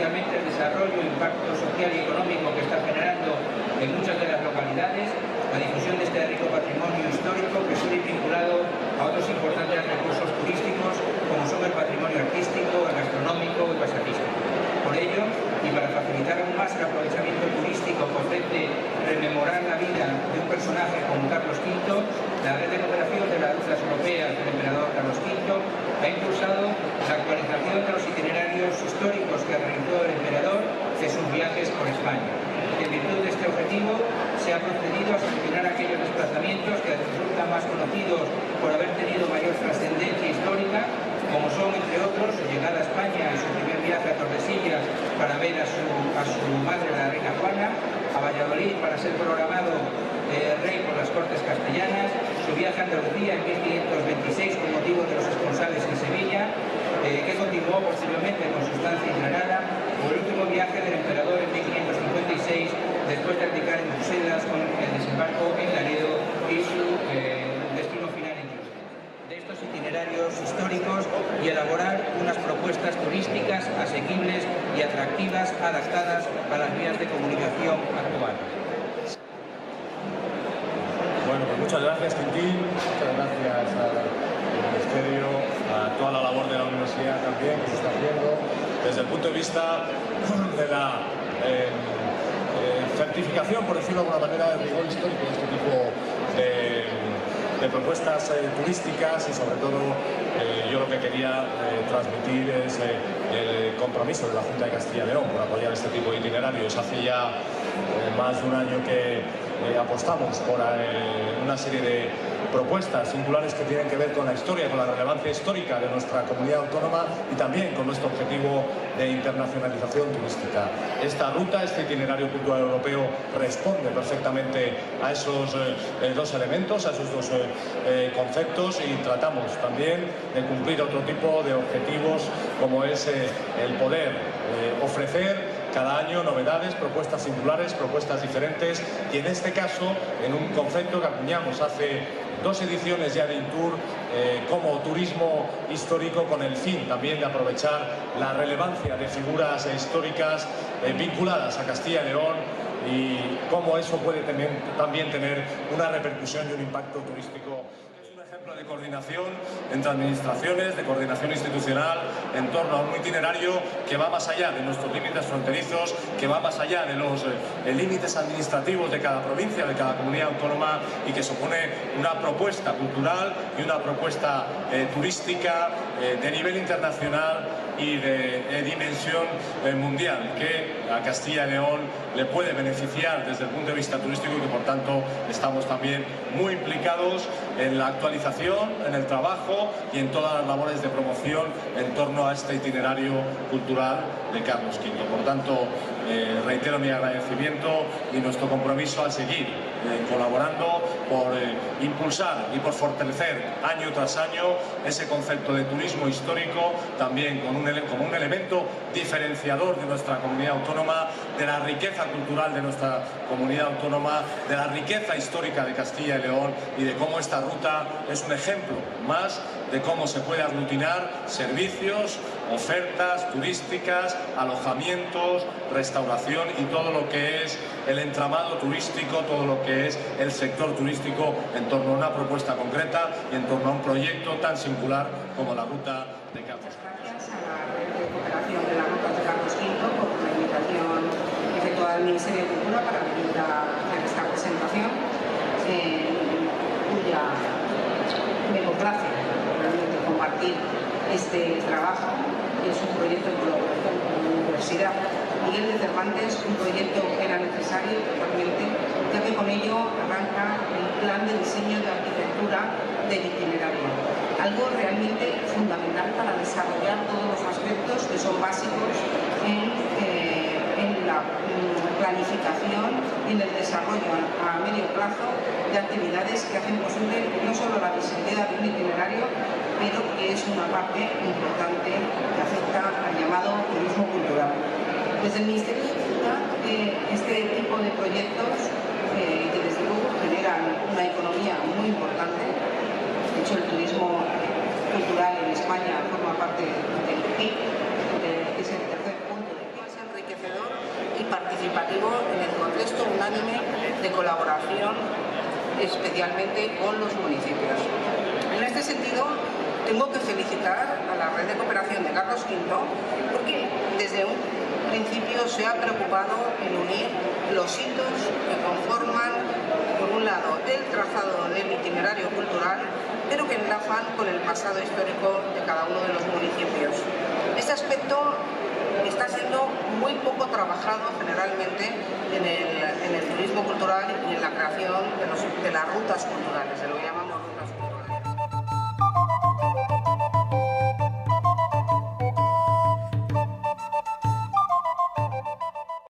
lógicamente el desarrollo, impacto social y económico que está generando en muchas de las localidades, la difusión de este rico patrimonio histórico que suele ir vinculado a otros importantes recursos turísticos como son el patrimonio artístico, el gastronómico y paisajístico. Por ello, y para facilitar aún más el aprovechamiento turístico que ofrece rememorar la vida de un personaje como Carlos V, la Red de Cooperación de las Rutas Europeas del Emperador Carlos V ha impulsado la actualización de los itinerarios históricos que realizó el emperador de sus viajes por España. En virtud de este objetivo, se ha procedido a seleccionar aquellos desplazamientos que resultan más conocidos por haber tenido mayor trascendencia histórica, como son, entre otros, su llegada a España y su primer viaje a Tordesillas para ver a su madre, la reina Juana, a Valladolid para ser programado rey por las Cortes Castellanas, su viaje a Andalucía en 1526 con motivo de los esponsales en Sevilla, que continuó posteriormente con su estancia en Granada, o el último viaje del emperador en 1556, después de abdicar en Bruselas con el desembarco en Laredo y su destino final en Houston. De estos itinerarios históricos y elaborar unas propuestas turísticas asequibles y atractivas adaptadas a las vías de comunicación actuales. Bueno, pues muchas gracias, Quintín, muchas gracias al Ministerio, a toda la labor de la Universidad también que se está haciendo, desde el punto de vista de la certificación, por decirlo de alguna manera, del rigor histórico de este tipo de propuestas turísticas y sobre todo yo lo que quería transmitir es el compromiso de la Junta de Castilla y León por apoyar este tipo de itinerarios. Hace ya más de un año que apostamos por una serie de propuestas singulares que tienen que ver con la historia, con la relevancia histórica de nuestra comunidad autónoma y también con nuestro objetivo de internacionalización turística. Esta ruta, este itinerario cultural europeo, responde perfectamente a esos dos elementos, a esos dos conceptos, y tratamos también de cumplir otro tipo de objetivos como es el poder ofrecer cada año novedades, propuestas singulares, propuestas diferentes, y en este caso en un concepto que acuñamos hace 2 ediciones ya de Intour como turismo histórico, con el fin también de aprovechar la relevancia de figuras históricas vinculadas a Castilla y León y cómo eso puede también tener una repercusión y un impacto turístico. De coordinación entre administraciones, de coordinación institucional en torno a un itinerario que va más allá de nuestros límites fronterizos, que va más allá de los límites administrativos de cada provincia, de cada comunidad autónoma, y que supone una propuesta cultural y una propuesta turística de nivel internacional y de dimensión mundial, que a Castilla y León le puede beneficiar desde el punto de vista turístico y que por tanto estamos también muy implicados en la actualización, en el trabajo y en todas las labores de promoción en torno a este itinerario cultural de Carlos V. Por tanto, reitero mi agradecimiento y nuestro compromiso a seguir colaborando por impulsar y por fortalecer año tras año ese concepto de turismo histórico, también como un elemento diferenciador de nuestra comunidad autónoma, de la riqueza cultural de nuestra comunidad autónoma, de la riqueza histórica de Castilla y León, y de cómo esta ruta es un ejemplo más de cómo se puede aglutinar servicios, ofertas turísticas, alojamientos, restauración y todo lo que es el entramado turístico, todo lo que es el sector turístico en torno a una propuesta concreta y en torno a un proyecto tan singular como la ruta de Carlos V. Gracias a la Red de Cooperación de las Rutas de Carlos V por la invitación efectuada al Ministerio de Cultura para venir a hacer esta presentación, cuya me complace realmente compartir este trabajo, que es un proyecto en colaboración con la Universidad Miguel de Cervantes, un proyecto que era necesario totalmente, ya que con ello arranca el plan de diseño de arquitectura del itinerario, algo realmente fundamental para desarrollar todos los aspectos que son básicos en la planificación y en el desarrollo a medio plazo de actividades que hacen posible no solo la visibilidad de un itinerario, pero que es una parte importante que afecta al llamado turismo cultural. Desde el Ministerio de Cultura, este tipo de proyectos que desde luego generan una economía muy importante. De hecho, el turismo cultural en España forma parte del PIB, que es el tercer punto de que se han de colaboración, especialmente con los municipios. En este sentido, tengo que felicitar a la Red de Cooperación de Carlos V porque desde un principio se ha preocupado en unir los hitos que conforman, por un lado, el trazado del itinerario cultural, pero que enlazan con el pasado histórico de cada uno de los municipios. Este aspecto está siendo muy poco trabajado generalmente en el turismo cultural y en la creación de las rutas culturales, de lo que llamamos